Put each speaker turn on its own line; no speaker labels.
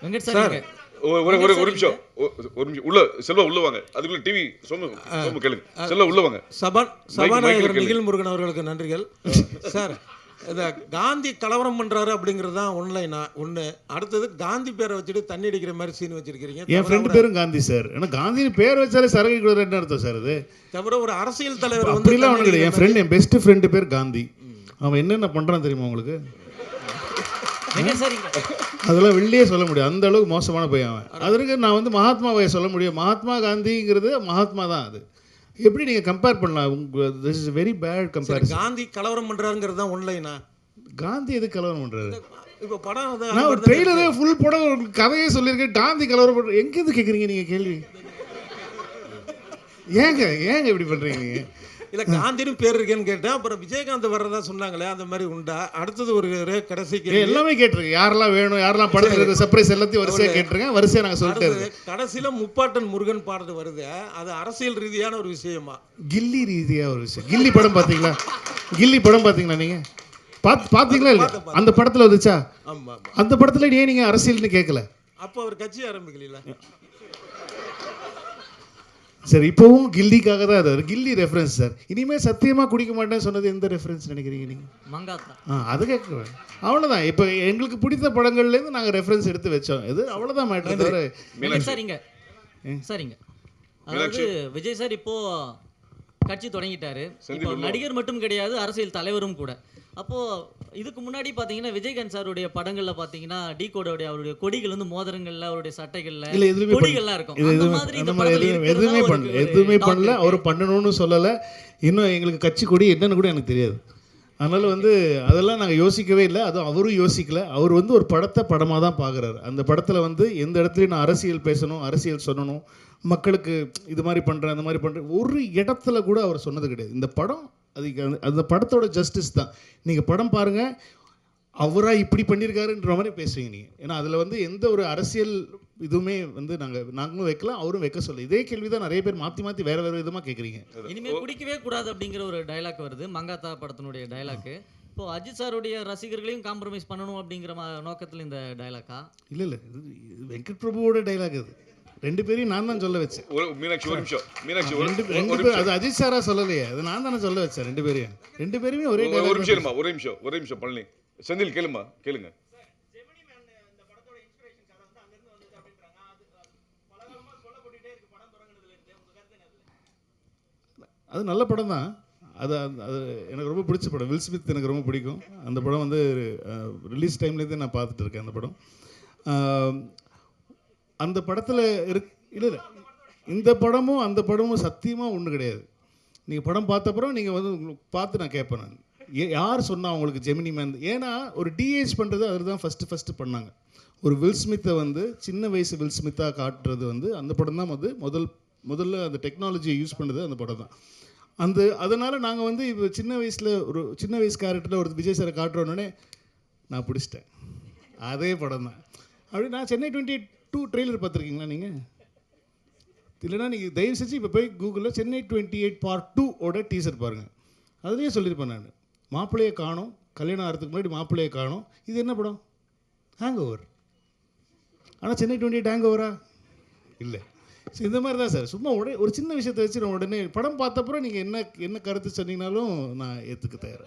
Venkat sir
sir
நீங்க
ஒரு நிமிஷம் ஒரு நிமிஷம் உள்ள செல்வா உள்ள வாங்க. அதுக்குள்ள டிவி சோமு கேளுங்க. செல்வா உள்ள வாங்க.
சபாநாயகர் நிகில் முருகன் அவர்களுக்கு நன்றிகள். சார் இந்த காந்தி கலவரம் பண்றாரு அப்படிங்கிறது தான் ஒன்று. அடுத்தது காந்தி பேரை வச்சுட்டு தண்ணி அடிக்கிற மாதிரி சீன் வச்சிருக்கீங்க.
என் ஃப்ரெண்டு பேரும் காந்தி சார். ஏன்னா காந்தின்னு பேர் வச்சாலே சரக்கு கொடுக்குற என்ன அர்த்தம் சார் அது?
தவிர ஒரு அரசியல் தலைவர்
அப்படிலாம் ஒன்றும் கிடையாது. என் ஃப்ரெண்ட், என் பெஸ்ட் ஃப்ரெண்டு பேர் காந்தி. அவன் என்னென்ன பண்ணுறான் தெரியுமா உங்களுக்கு?
வெங்கட் சார் இங்க
அதெல்லாம் வெளியே சொல்ல முடியும், அந்த அளவுக்கு மோசமான பையன் அவன். அதற்கு நான் வந்து மகாத்மாவை சொல்ல முடியும். மகாத்மா காந்திங்கிறது மகாத்மா தான். அது எப்படி நீங்கள் கம்பேர் பண்ணலாம்? This is very bad comparison.
Gandhi கலவரம் பண்றாருங்கிறது தான் ஒன்லைனா?
காந்தி எது கலவரம் பண்ணுறாரு?
இப்போ படம்
நான் ஒரு ட்ரெய்லரே ஃபுல் படம் ஒரு கதையே சொல்லியிருக்கேன். காந்தி கலவரம் பண்ணுற எங்கேருந்து கேட்குறீங்க நீங்கள் கேள்வி? ஏங்க இப்படி பண்ணுறீங்க நீங்கள்?
இல்லை காந்தின்னு பேர் இருக்கேன்னு கேட்டேன். அப்புறம் விஜயகாந்த் வர்றதா சொன்னாங்களே, அந்த மாதிரி உண்டா? அடுத்தது ஒரு கடைசிக்கு
எல்லாமே கேட்டிருக்கேன். யாரெல்லாம் வேணும், யாரெல்லாம் படத்தில் இருக்கிற சர்ப்ரைஸ் எல்லாத்தையும் வரிசையாக கேட்டிருக்கேன். வரிசையாக நாங்கள் சொல்லிட்டு
கடைசியில் முப்பாட்டன் முருகன் பாடுறது வருது. அது அரசியல் ரீதியான ஒரு விஷயமா?
கில்லி ரீதியாக ஒரு விஷயம். கில்லி படம் பார்த்தீங்களா? கில்லி படம் பார்த்தீங்களா நீங்கள்? பார்த்தீங்களா இல்லை? அந்த படத்தில் வந்துச்சா?
ஆமாம்.
அந்த படத்தில் ஏன் நீங்கள் அரசியல்னு கேட்கல?
அப்போ அவர் கட்சி ஆரம்பிக்கல.
சரி, இப்போவும் கில்லிக்காக தான் அது. கில்லி ரெஃபரன்ஸ் சார். இனிமேல் சத்தியமாக குடிக்க மாட்டேன்னு சொன்னது எந்த ரெஃபரன்ஸ் நினைக்கிறீங்க நீங்கள்?
மங்காத்தா.
அது கேட்குவேன். அவ்வளோதான். இப்போ எங்களுக்கு பிடித்த படங்கள்லேருந்து நாங்கள் ரெஃபரன்ஸ் எடுத்து வச்சோம். இது அவ்வளோதான் மேட்டர். தவிர
வெங்கட் சார் இங்க சரிங்க. அதாவது விஜய் சார் இப்போ கட்சி தொடங்கிட்டாரு. இப்போ நடிகர் மட்டும் கிடையாது, அரசியல் தலைவரும் கூட. அப்போ இதுக்கு முன்னாடி பாத்தீங்கன்னா விஜயகாந்த் சாருடைய படங்கள்ல பாத்தீங்கன்னா டி கோடோடைய அவருடைய கொடிகள் வந்து மோதிரங்கள்ல, அவருடைய சட்டைகள்ல கொடிகள்லாம் இருக்கும். அந்த மாதிரி இந்த படத்துல
எதுவுமே பண்ணல. அவர் பண்ணணும்னு சொல்லலை. இன்னும் எங்களுக்கு கட்சி கொடி என்னன்னு கூட எனக்கு தெரியாது. அதனால் வந்து அதெல்லாம் நாங்கள் யோசிக்கவே இல்லை. அதுவும் அவரும் யோசிக்கல. அவர் வந்து ஒரு படத்தை படமாக தான் பார்க்குறாரு. அந்த படத்தில் வந்து எந்த இடத்துலையும் நான் அரசியல் பேசணும், அரசியல் சொல்லணும், மக்களுக்கு இது மாதிரி பண்ணுறேன், அந்த மாதிரி பண்ணுறேன், ஒரு இடத்துல கூட அவர் சொன்னது கிடையாது. இந்த படம் அதுக்கு அந்த படத்தோட ஜஸ்டிஸ் தான். நீங்கள் படம் பாருங்கள், அவராக இப்படி பண்ணியிருக்காருன்ற மாதிரி பேசுவீங்க நீங்கள். ஏன்னா அதில் வந்து எந்த ஒரு அரசியல் இதுவுமே வந்து நாங்களும் வைக்கலாம், அவரும் வைக்க சொல்ல. இதே கேள்வி தான் நிறைய பேர் மாற்றி வேறு விதமாக கேட்குறீங்க.
இனிமேல் குடிக்கவே கூடாது அப்படிங்கிற ஒரு டைலாக் வருது, மங்காத்தா படத்தினுடைய டைலாக்கு. இப்போ அஜித் சாருடைய ரசிகர்களையும் காம்ப்ரமைஸ் பண்ணணும் அப்படிங்கிற நோக்கத்தில் இந்த டைலாக்கா?
இல்லை, இது வெங்கட் பிரபுவோட டைலாக். இது ரெண்டு பேரையும் நான் தான் சொல்ல வச்சேன். அது அஜித் சாரா சொல்லலையே, அது நான் தானே சொல்ல வச்சேன். ரெண்டு பேருமே ஒரே
ஒரு நிமிஷம் பழனி செந்தில் கேளுங்க.
அது நல்ல படம் தான். அது எனக்கு ரொம்ப பிடிச்ச படம். வில் ஸ்மித் எனக்கு ரொம்ப பிடிக்கும். அந்த படம் வந்து ரிலீஸ் டைம்லேருந்தே நான் பார்த்துட்டு இருக்கேன் அந்த படம். அந்த படத்தில் இல்லை இந்த படமும் அந்த படமும் சத்தியமாக ஒன்றும் கிடையாது. நீங்கள் படம் பார்த்தப்பறம் நீங்கள் வந்து பார்த்து நான் கேட்பேன். நான் யார் சொன்னால் அவங்களுக்கு ஜெமினி மேன்? ஏன்னா ஒரு டிஏஜ் பண்ணுறது அதில் தான் ஃபஸ்ட்டு பண்ணாங்க. ஒரு வில் ஸ்மித்தை வந்து சின்ன வயசு வில் ஸ்மித்தாக காட்டுறது வந்து அந்த படம் தான் வந்து முதல்ல அந்த டெக்னாலஜியை யூஸ் பண்ணுறது அந்த படம் தான். அதனால் நாங்கள் வந்து இப்போ சின்ன வயசு கேரக்டரில் ஒரு விஜய் சாரை காட்டுறோன்னே நான் பிடிச்சிட்டேன். அதே படம் தான். அப்படி நான் சென்னை 22 ட்ரெய்லர் பார்த்துருக்கீங்களா நீங்கள்? இல்லைனா நீங்கள் தயவு செஞ்சு இப்போ போய் கூகுளில் சென்னை 28 Part 2 டீசர் பாருங்கள். அதுலேயே சொல்லியிருப்பேன் நான், மாப்பிள்ளையை காணோம், கல்யாணம் ஆகிறதுக்கு முன்னாடி மாப்பிள்ளையை காணோம். இது என்ன படம்? Hang over. ஆனால் சென்னை 28 ஹேங் ஓவரா? இல்லை. ஸோ இந்த மாதிரி தான் சார். சும்மா ஒரு சின்ன விஷயத்தை வச்சு நான் உடனே படம் பார்த்தப்பறம் நீங்கள் என்ன கருத்து சொன்னீங்கனாலும் நான் ஏற்றுக்க தயார்.